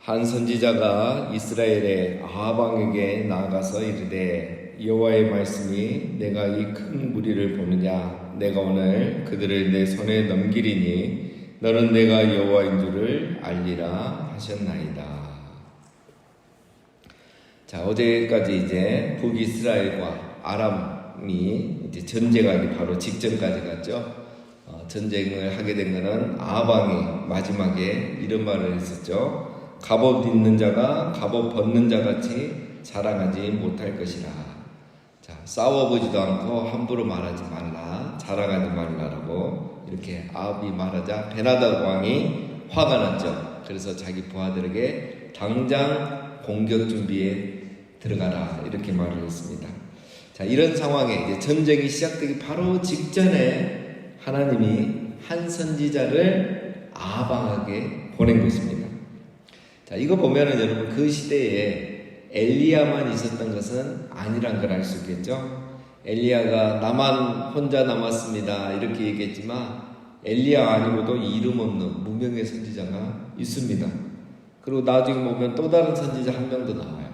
한 선지자가 이스라엘의 아합 왕에게 나아가서 이르되 여호와의 말씀이 내가 이 큰 무리를 보느냐 내가 오늘 그들을 내 손에 넘기리니 너는 내가 여호와인 줄을 알리라 하셨나이다. 자, 어제까지 이제 북이스라엘과 아람이 이제 전쟁하기 바로 직전까지 갔죠. 전쟁을 하게 된 것은 아합 왕이 마지막에 이런 말을 했었죠. 갑옷 입는 자가 갑옷 벗는 자 같이 자랑하지 못할 것이라. 자, 싸워보지도 않고 함부로 말하지 말라, 자랑하지 말라라고 이렇게 아합이 말하자 베나답 왕이 화가 났죠. 그래서 자기 부하들에게 당장 공격 준비에 들어가라 이렇게 말을 했습니다. 자, 이런 상황에 이제 전쟁이 시작되기 바로 직전에 하나님이 한 선지자를 아합 왕에게 보낸 것입니다. 자, 이거 보면은 여러분 그 시대에 엘리야만 있었던 것은 아니란 걸 알 수 있겠죠. 엘리야가 나만 혼자 남았습니다 이렇게 얘기했지만 엘리야 아니고도 이름 없는 무명의 선지자가 있습니다. 그리고 나중에 보면 또 다른 선지자 한 명도 나와요.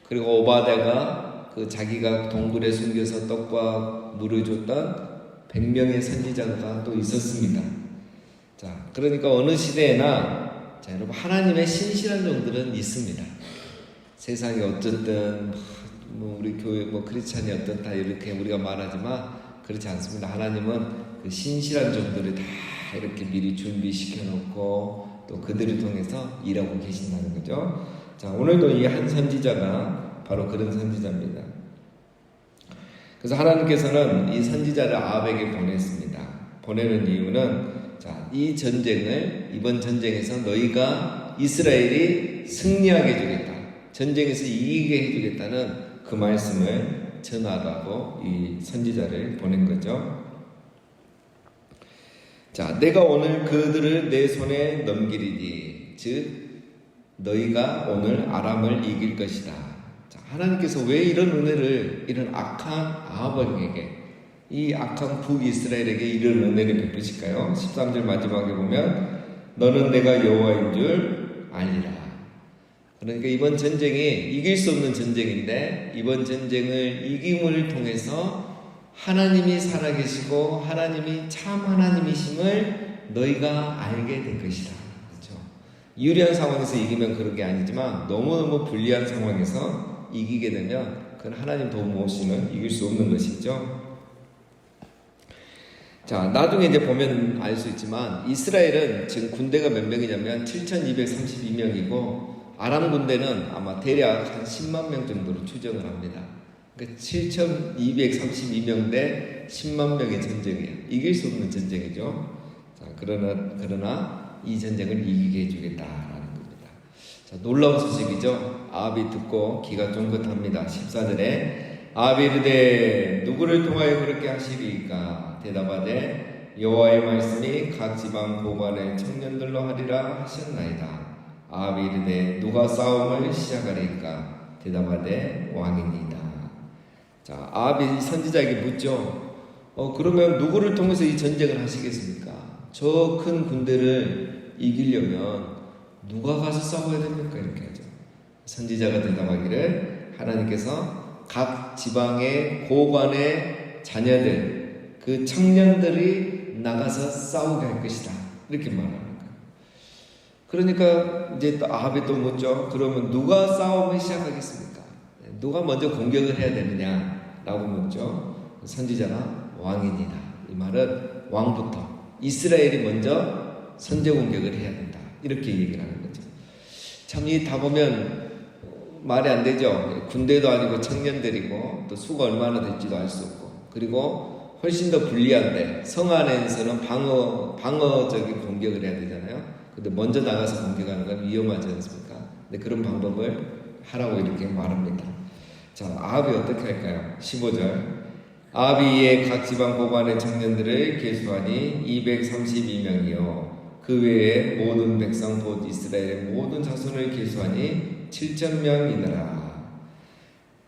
그리고 오바댜가 그 자기가 동굴에 숨겨서 떡과 물을 줬던 100명의 선지자가 또 있었습니다. 자, 그러니까 어느 시대에나 자, 여러분 하나님의 신실한 종들은 있습니다. 세상이 어쨌든 뭐 우리 교회 뭐 크리스찬이 어떻다 이렇게 우리가 말하지만 그렇지 않습니다. 하나님은 그 신실한 종들을 다 이렇게 미리 준비시켜 놓고 또 그들을 통해서 일하고 계신다는 거죠. 자, 오늘도 이 한 선지자가 바로 그런 선지자입니다. 그래서 하나님께서는 이 선지자를 아합에게 보냈습니다. 보내는 이유는 자, 이 전쟁을 이번 전쟁에서 너희가 이스라엘이 승리하게 해주겠다. 전쟁에서 이기게 해주겠다는 그 말씀을 전하라고 이 선지자를 보낸 거죠. 자, 내가 오늘 그들을 내 손에 넘기리니 즉 너희가 오늘 아람을 이길 것이다. 자, 하나님께서 왜 이런 은혜를 이런 악한 아합 왕에게 이 악한 북이스라엘에게 이런 은혜를 베푸실까요? 13절 마지막에 보면 너는 내가 여호와인 줄 알리라. 그러니까 이번 전쟁이 이길 수 없는 전쟁인데 이번 전쟁을 이김을 통해서 하나님이 살아계시고 하나님이 참 하나님이심을 너희가 알게 될 것이다. 그렇죠? 유리한 상황에서 이기면 그런 게 아니지만 너무너무 불리한 상황에서 이기게 되면 그건 하나님 도움 없이는 이길 수 없는 것이죠. 자, 나중에 이제 보면 알 수 있지만 이스라엘은 지금 군대가 몇 명이냐면 7,232명이고 아람 군대는 아마 대략 한 10만 명 정도로 추정을 합니다. 그러니까 7,232명 대 10만 명의 전쟁이에요. 이길 수 없는 전쟁이죠. 자, 그러나 이 전쟁을 이기게 해주겠다라는 겁니다. 자, 놀라운 소식이죠. 아합이 듣고 기가 쫑긋합니다. 14절에 아합이 이르되 누구를 통하여 그렇게 하시리이까? 대답하되 여호와의 말씀이 각 지방 고관의 청년들로 하리라 하셨나이다. 아합이 이르되 누가 싸움을 시작하리이까? 대답하되 왕이니이다. 자, 아합이 선지자에게 묻죠. 그러면 누구를 통해서 이 전쟁을 하시겠습니까? 저 큰 군대를 이기려면 누가 가서 싸워야 됩니까? 이렇게 하죠. 선지자가 대답하기를 하나님께서 각 지방의 고관의 자녀들 그 청년들이 나가서 싸우게 할 것이다. 이렇게 말하는 거예요. 그러니까 이제 또 아합이 또 묻죠. 그러면 누가 싸움을 시작하겠습니까? 누가 먼저 공격을 해야 되느냐? 라고 묻죠. 선지자가 왕이니다. 이 말은 왕부터 이스라엘이 먼저 선제 공격을 해야 된다. 이렇게 얘기를 하는 거죠. 참 이 다 보면 말이 안 되죠. 군대도 아니고 청년들이고 또 수가 얼마나 될지도 알 수 없고 그리고 훨씬 더 불리한데 성 안에서는 방어적인 공격을 해야 되잖아요. 근데 먼저 나가서 공격하는 건 위험하지 않습니까? 근데 그런 방법을 하라고 이렇게 말합니다. 자, 아합이 어떻게 할까요? 15절 아합이 이에 각 지방 고관의 청년들을 계수하니 232명이요 그 외에 모든 백성 곧 이스라엘의 모든 자손을 계수하니 7,000명이더라.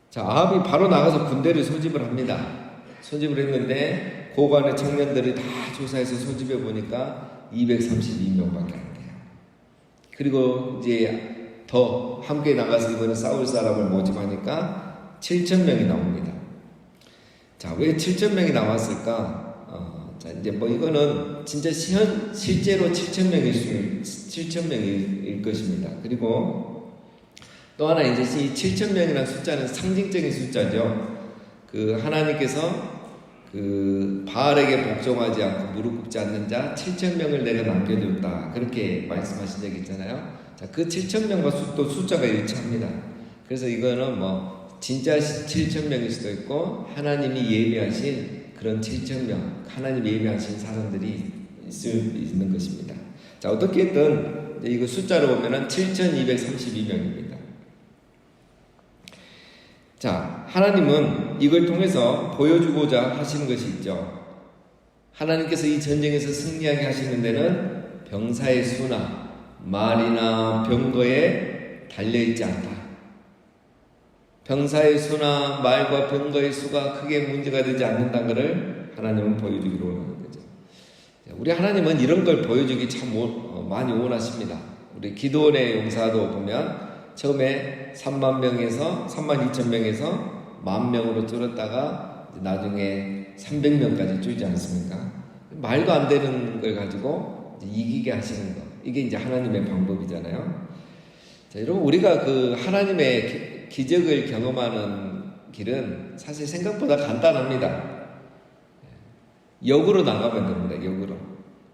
자, 아합이 바로 나가서 군대를 소집을 합니다. 소집을 했는데 고관의 청년들이 다 조사해서 소집해 보니까 232명밖에 안 돼요. 그리고 이제 더 함께 나가서 이번에 싸울 사람을 모집하니까 7,000명이 나옵니다. 자, 왜 7,000명이 나왔을까? 자, 이제 뭐 이거는 진짜 실제로 7,000명일 것입니다. 그리고 또 하나 이제 이 7,000명이라는 숫자는 상징적인 숫자죠. 그 하나님께서 그 바알에게 복종하지 않고 무릎 꿇지 않는 자 7,000명을 내가 남겨두었다. 그렇게 말씀하신 적이 있잖아요. 자, 그 7,000명과 또 숫자가 일치합니다. 그래서 이거는 뭐 진짜 7,000명일 수도 있고 하나님이 예비하신 그런 7,000명, 하나님 예비하신 사람들이 있는 것입니다. 자, 어떻게든 이거 숫자로 보면은 7,232명입니다. 자, 하나님은 이걸 통해서 보여주고자 하시는 것이 있죠. 하나님께서 이 전쟁에서 승리하게 하시는 데는 병사의 수나 말이나 병거에 달려있지 않다. 병사의 수나 말과 병거의 수가 크게 문제가 되지 않는다는 것을 하나님은 보여주기로 원하는 거죠. 우리 하나님은 이런 걸 보여주기 참 많이 원하십니다. 우리 기드온의 용사도 보면 처음에 3만 명에서 3만 2천 명에서 10,000명으로 줄었다가 나중에 300명까지 줄지 않습니까? 말도 안 되는 걸 가지고 이기게 하시는 거. 이게 이제 하나님의 방법이잖아요. 자, 여러분, 우리가 그 하나님의 기적을 경험하는 길은 사실 생각보다 간단합니다. 역으로 나가면 됩니다. 역으로.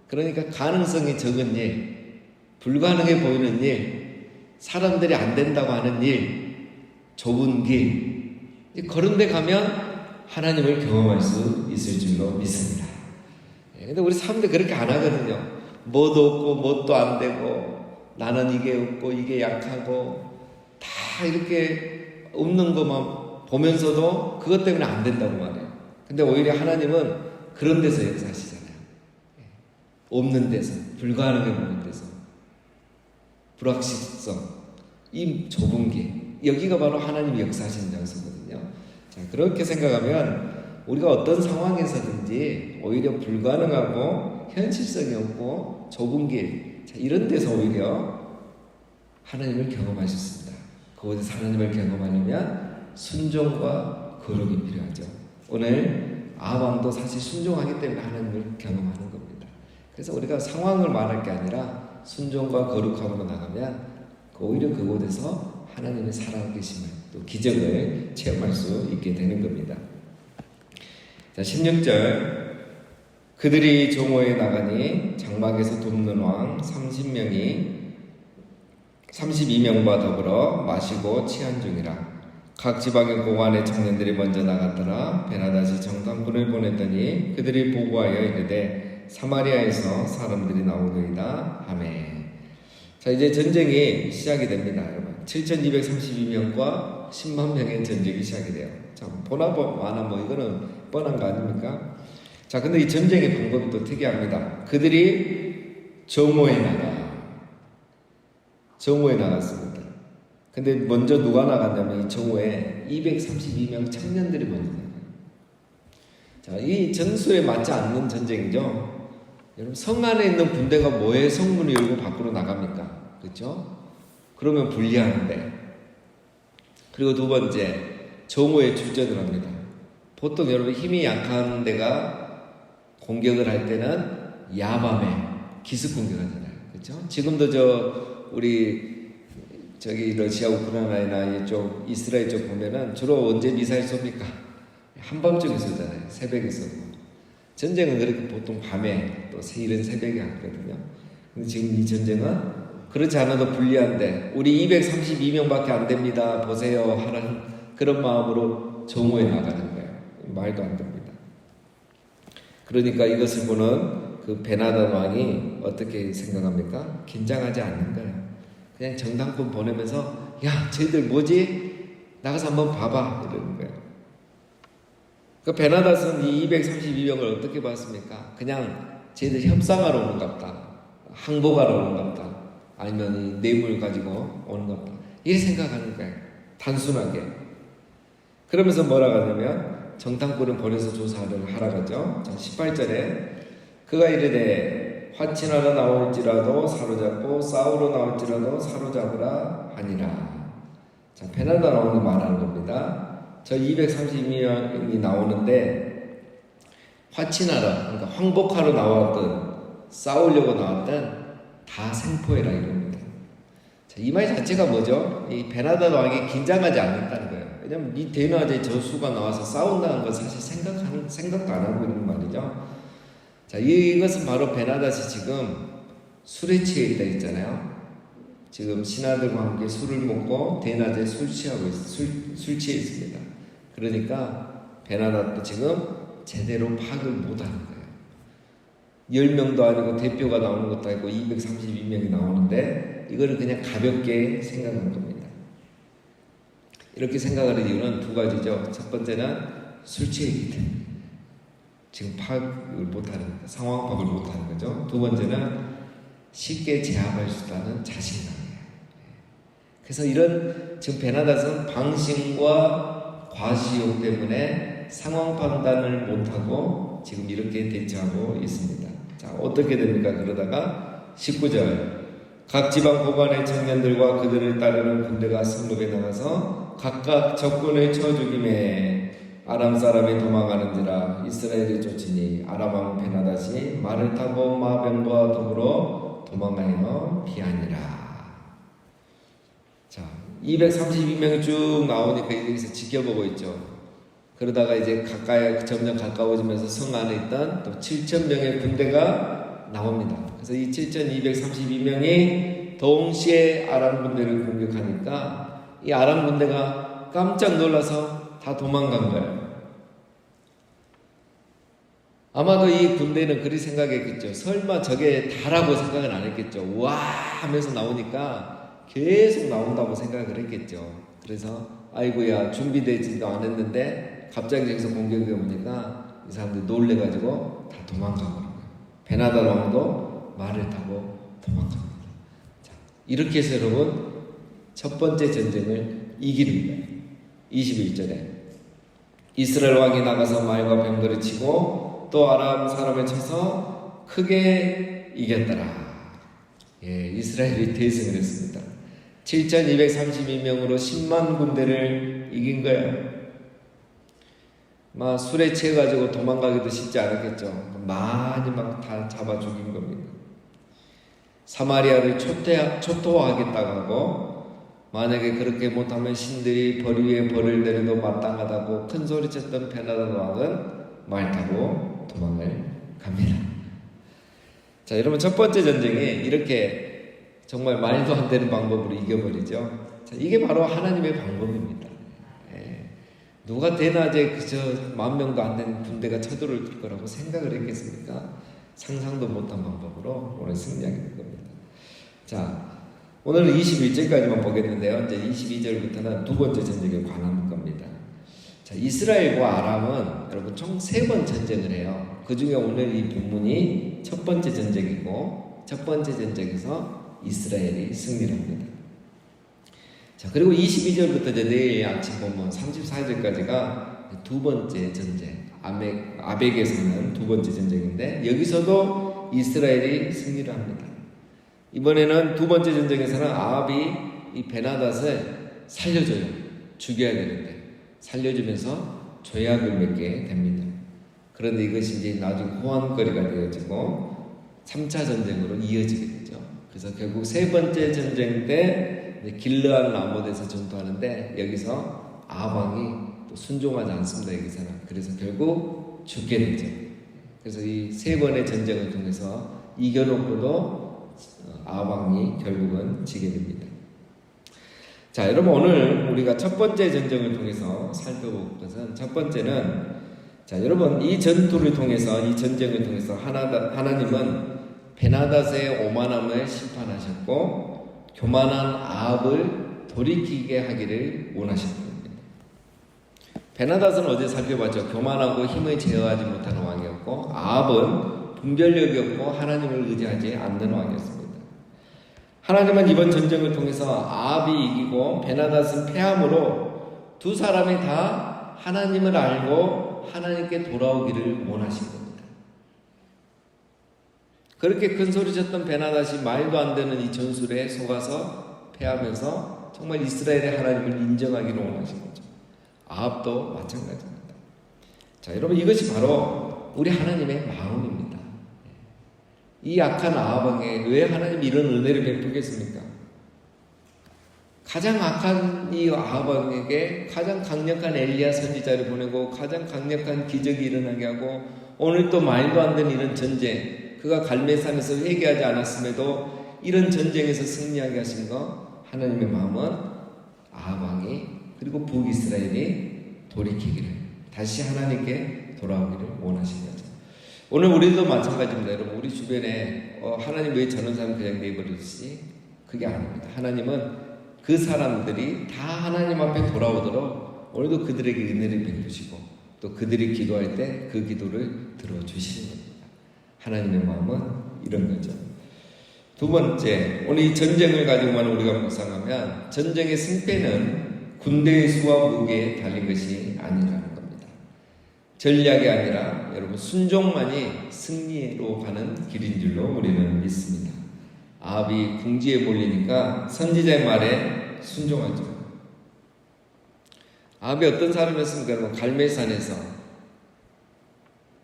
그러니까 가능성이 적은 일, 불가능해 보이는 일, 사람들이 안 된다고 하는 일, 좁은 길, 그런 데 가면 하나님을 경험할 수 있을 줄로 믿습니다. 근데 우리 사람들 그렇게 안 하거든요. 뭐도 없고 뭣도 안 되고 나는 이게 없고 이게 약하고 다 이렇게 없는 것만 보면서도 그것 때문에 안 된다고 말해요. 근데 오히려 하나님은 그런 데서 역사하시잖아요. 없는 데서, 불가능해 보이는 데서, 불확실성, 이 좁은 길, 여기가 바로 하나님이 역사하시는 장소거든요. 자, 그렇게 생각하면 우리가 어떤 상황에서든지 오히려 불가능하고 현실성이 없고 좁은 길, 자, 이런 데서 오히려 하나님을 경험하셨습니다. 그곳에서 하나님을 경험하려면 순종과 거룩이 필요하죠. 오늘 아합도 사실 순종하기 때문에 하나님을 경험하는 겁니다. 그래서 우리가 상황을 말할 게 아니라 순종과 거룩함으로 나가면 오히려 그곳에서 하나님의 살아계심을 또 기적을 체험할 수 있게 되는 겁니다. 자, 16절 그들이 정오에 나가니 장막에서 돕는 왕 32명과 더불어 마시고 취한 중이라. 각 지방의 고관의 청년들이 먼저 나갔더라. 베나다시 정탐꾼을 보냈더니 그들이 보고하여 이르되 사마리아에서 사람들이 나오더이다 하매. 자, 이제 전쟁이 시작이 됩니다, 여러분. 7,232명과 10만 명의 전쟁이 시작이 돼요. 자, 보나 마나 뭐 이거는 뻔한 거 아닙니까? 자, 근데 이 전쟁의 방법이 또 특이합니다. 그들이 정오에 나갔습니다. 근데 먼저 누가 나갔냐면 이 정오에 232명 청년들이 먼저 나가요. 자, 이 전술에 맞지 않는 전쟁이죠. 여러분, 성 안에 있는 군대가 뭐에 성문을 열고 밖으로 나갑니까? 그렇죠? 그러면 불리하는데. 그리고 두 번째, 정오에 출전을 합니다. 보통 여러분 힘이 약한 데가 공격을 할 때는 야밤에 기습 공격하잖아요. 그렇죠? 지금도 저기 러시아 우크라이나 이쪽 이스라엘 쪽 보면은 주로 언제 미사일 쏩니까? 한밤중에 쏘잖아요. 새벽에 쏘고. 전쟁은 그렇게 보통 밤에 또 이른 새벽에 하거든요. 근데 지금 이 전쟁은 그렇지 않아도 불리한데 우리 232명밖에 안 됩니다. 보세요 하는 그런 마음으로 정오에 나가는 거예요. 말도 안 됩니다. 그러니까 이것을 보는 그 베나단 왕이 어떻게 생각합니까? 긴장하지 않는 거예요. 그냥 정탐꾼 보내면서 야, 쟤들 뭐지? 나가서 한번 봐봐 이러는 거예요. 그 베나닷은 이 232명을 어떻게 봤습니까? 그냥 쟤들 협상하러 오는갑다, 항복하러 오는갑다, 아니면 이 뇌물 가지고 오는갑다, 이렇게 생각하는 거예요. 단순하게. 그러면서 뭐라고 하냐면 정탐꾼을 보내서 조사를 하러 가죠. 자, 18절에 그가 이르되 화친하러 나올지라도 사로잡고 싸우러 나올지라도 사로잡으라 하니라. 자, 베나다 나오는 거 말하는 겁니다. 저 232명이 나오는데 화친하러, 그러니까 황복하러 나왔던, 싸우려고 나왔던 다 생포해라 이겁니다. 자, 이 말 자체가 뭐죠? 이 베나다 왕이 긴장하지 않는다는 거예요. 왜냐면 이 대낮에 저 수가 나와서 싸운다는 건 사실 생각도 안 하고 있는 말이죠. 자, 이것은 바로 베나다시 지금 술에 취해 있다 했잖아요. 지금 신하들과 함께 술을 먹고 대낮에 술 취해 있습니다. 그러니까 베나다도 지금 제대로 파악을 못하는 거예요. 10명도 아니고 대표가 나오는 것도 아니고 232명이 나오는데 이거를 그냥 가볍게 생각한 겁니다. 이렇게 생각하는 이유는 두 가지죠. 첫 번째는 술 취해 있기 때문에 지금 파악을 못하는, 상황 파악을 못하는 거죠. 두 번째는 쉽게 제압할 수 있다는 자신감이에요. 그래서 이런 지금 베나닷은 방심과 과시욕 때문에 상황 판단을 못하고 지금 이렇게 대처하고 있습니다. 자, 어떻게 됩니까? 그러다가 19절 각 지방 고관의 청년들과 그들을 따르는 군대가 승록에 나가서 각각 적군을 쳐 죽임에 아람 사람이 도망가는지라 이스라엘이 쫓으니 아람 왕 베나닷이 말을 타고 마병과 더불어 도망하여 피하니라. 자, 232명이 쭉 나오니까 여기서 지켜보고 있죠. 그러다가 이제 점점 가까워지면서 성 안에 있던 또 7,000명의 군대가 나옵니다. 그래서 이 7,232명이 동시에 아람 군대를 공격하니까 이 아람 군대가 깜짝 놀라서 다 도망간 거예요. 아마도 이 군대는 그리 생각했겠죠. 설마 저게 다라고 생각은 안 했겠죠. 와 하면서 나오니까 계속 나온다고 생각을 했겠죠. 그래서 아이고야 준비되지도 않았는데 갑자기 저기서 공격이 오니까 이 사람들이 놀래가지고 다 도망가고 그런 거예요. 베나다 왕도 말을 타고 도망갑니다. 자, 이렇게 해서 여러분 첫 번째 전쟁을 이기는 거예요. 21절에 이스라엘 왕이 나가서 말과 병거를 치고 또 아람 사람을 쳐서 크게 이겼더라. 예, 이스라엘이 대승을 했습니다. 7,232명으로 10만 군대를 이긴 거예요. 막 술에 취해가지고 도망가기도 쉽지 않았겠죠. 많이 막 다 잡아 죽인 겁니다. 사마리아를 초토화하겠다고 하고 만약에 그렇게 못하면 신들이 벌 위에 벌을 내려도 마땅하다고 큰 소리쳤던 베나다 왕은 말 타고 도망을 갑니다. 자, 여러분 첫 번째 전쟁이 이렇게 정말 말도 안 되는 방법으로 이겨버리죠. 자, 이게 바로 하나님의 방법입니다. 예. 누가 대낮에 그저 10,000명도 안 된 군대가 쳐들어올 거라고 생각을 했겠습니까? 상상도 못한 방법으로 오늘 승리하게 된 겁니다. 자, 오늘은 21절까지만 보겠는데요. 이제 22절부터는 두 번째 전쟁에 관한 겁니다. 자, 이스라엘과 아람은 여러분 총 3번 전쟁을 해요. 그 중에 오늘 이 본문이 첫 번째 전쟁이고 첫 번째 전쟁에서 이스라엘이 승리를 합니다. 자, 그리고 22절부터 이제 내일 아침 보면 34절까지가 두 번째 전쟁, 아벡에서는 두 번째 전쟁인데 여기서도 이스라엘이 승리를 합니다. 이번에는 두 번째 전쟁에서는 아합이 이 베나닷을 살려줘요. 죽여야 되는데 살려주면서 죄악을 맺게 됩니다. 그런데 이것이 이제 나중에 호환거리가 되어지고 3차 전쟁으로 이어지게 되죠. 그래서 결국 세 번째 전쟁 때 길르앗 라못에서 전투하는데 여기서 아합 왕이 또 순종하지 않습니다. 여기서는. 그래서 결국 죽게 되죠. 그래서 이 세 번의 전쟁을 통해서 이겨놓고도 아합 왕이 결국은 지게 됩니다. 자, 여러분 오늘 우리가 첫 번째 전쟁을 통해서 살펴볼 것은 첫 번째는 자, 여러분 이 전투를 통해서 이 전쟁을 통해서 하나님은 베나닷의 오만함을 심판하셨고 교만한 아합을 돌이키게 하기를 원하셨습니다. 베나닷은 어제 살펴봤죠. 교만하고 힘을 제어하지 못하는 왕이었고 아합은 분별력이 없고 하나님을 의지하지 않는 왕이었습니다. 하나님은 이번 전쟁을 통해서 아합이 이기고 베나닷은 패함으로 두 사람이 다 하나님을 알고 하나님께 돌아오기를 원하신 겁니다. 그렇게 큰 소리 쳤던 베나닷이 말도 안 되는 이 전술에 속아서 패하면서 정말 이스라엘의 하나님을 인정하기를 원하신 거죠. 아합도 마찬가지입니다. 자, 여러분, 이것이 바로 우리 하나님의 마음입니다. 이 악한 아합에게 왜 하나님이 이런 은혜를 베푸겠습니까? 가장 악한 이 아합에게 가장 강력한 엘리야 선지자를 보내고 가장 강력한 기적이 일어나게 하고 오늘 또 말도 안 되는 이런 전쟁, 그가 갈멜산에서 회개하지 않았음에도 이런 전쟁에서 승리하게 하신 거, 하나님의 마음은 아합 왕이 그리고 북이스라엘이 돌이키기를, 다시 하나님께 돌아오기를 원하신 거죠. 오늘 우리도 마찬가지입니다. 여러분, 우리 주변에 하나님 왜 저런 사람 그냥 내버리지? 그게 아닙니다. 하나님은 그 사람들이 다 하나님 앞에 돌아오도록 오늘도 그들에게 은혜를 베푸시고 또 그들이 기도할 때 그 기도를 들어주시는 겁니다. 하나님의 마음은 이런 거죠. 두 번째, 오늘 이 전쟁을 가지고만 우리가 묵상하면 전쟁의 승패는 군대의 수와 무게에 달린 것이 아니라는 겁니다. 전략이 아니라 여러분 순종만이 승리로 가는 길인 줄로 우리는 믿습니다. 아합이 궁지에 몰리니까 선지자의 말에 순종하죠. 아합이 어떤 사람이었습니까? 갈멜산에서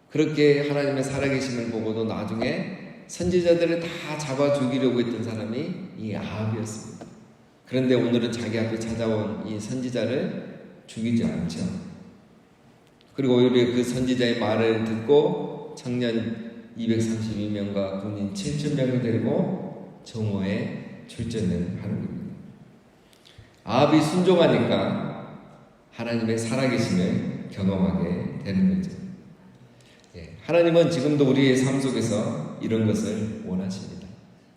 그렇게 하나님의 살아계심을 보고도 나중에 선지자들을 다 잡아 죽이려고 했던 사람이 이 아합이었습니다. 그런데 오늘은 자기 앞에 찾아온 이 선지자를 죽이지 않죠. 그리고 오히려 그 선지자의 말을 듣고 청년 232명과 군인 7,000명을 데리고 정오에 출전을 하는 겁니다. 아합이 순종하니까 하나님의 살아계심을 경험하게 되는 거죠. 하나님은 지금도 우리의 삶 속에서 이런 것을 원하십니다.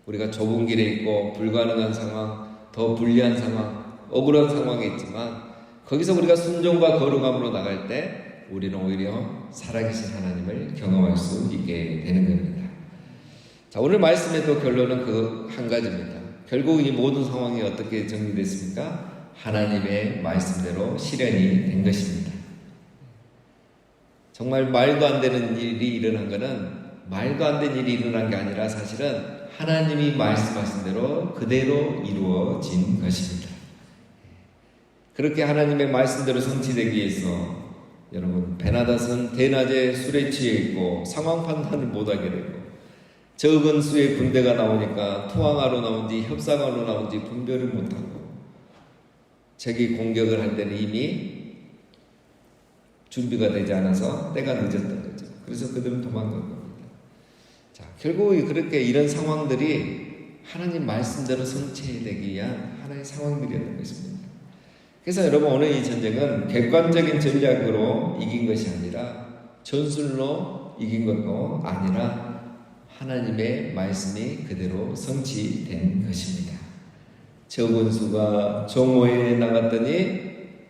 우리가 좁은 길에 있고 불가능한 상황, 더 불리한 상황, 억울한 상황에 있지만 거기서 우리가 순종과 거룩함으로 나갈 때 우리는 오히려 살아계신 하나님을 경험할 수 있게 되는 겁니다. 자, 오늘 말씀의 또 결론은 그 한 가지입니다. 결국 이 모든 상황이 어떻게 정리됐습니까? 하나님의 말씀대로 실현이 된 것입니다. 정말 말도 안 되는 일이 일어난 것은 말도 안 되는 일이 일어난 게 아니라 사실은 하나님이 말씀하신 대로 그대로 이루어진 것입니다. 그렇게 하나님의 말씀대로 성취되기 위해서 여러분, 베나닷은 대낮에 술에 취해 있고 상황 판단을 못하게 되고 적은 수의 군대가 나오니까 투항하러 나온지 협상하러 나온지 분별을 못하고 적이 공격을 할 때는 이미 준비가 되지 않아서 때가 늦었던 거죠. 그래서 그들은 도망간 겁니다. 자, 결국 그렇게 이런 상황들이 하나님 말씀대로 성취되기 위한 하나의 상황들이었던 것입니다. 그래서 여러분, 오늘 이 전쟁은 객관적인 전략으로 이긴 것이 아니라 전술로 이긴 것도 아니라 하나님의 말씀이 그대로 성취된 것입니다. 적은 수가 정오에 나갔더니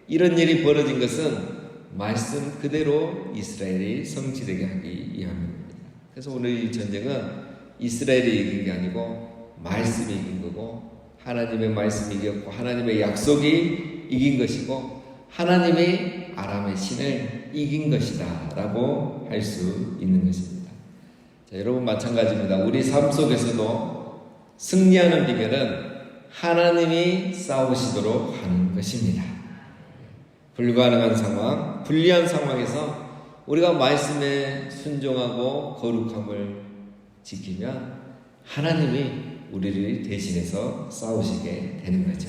이런 일이 벌어진 것은 말씀 그대로 이스라엘이 성취되게 하기 위함입니다. 그래서 오늘 이 전쟁은 이스라엘이 이긴 게 아니고 말씀이 이긴 거고 하나님의 말씀이 이겼고 하나님의 약속이 이긴 것이고 하나님이 아람의 신을 이긴 것이다 라고 할 수 있는 것입니다. 자, 여러분 마찬가지입니다. 우리 삶 속에서도 승리하는 비결은 하나님이 싸우시도록 하는 것입니다. 불가능한 상황, 불리한 상황에서 우리가 말씀에 순종하고 거룩함을 지키면 하나님이 우리를 대신해서 싸우시게 되는 거죠.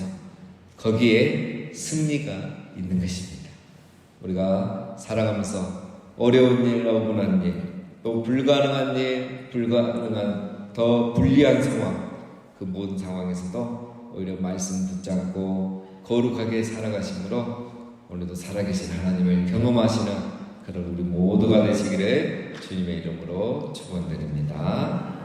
거기에 승리가 있는 것입니다. 우리가 살아가면서 어려운 일, 억울한 일, 또 불가능한 일, 불가능한 더 불리한 상황, 그 모든 상황에서도 오히려 말씀 붙잡고 거룩하게 살아가심으로 오늘도 살아계신 하나님을 경험하시는 그런 우리 모두가 되시기를 주님의 이름으로 축원드립니다.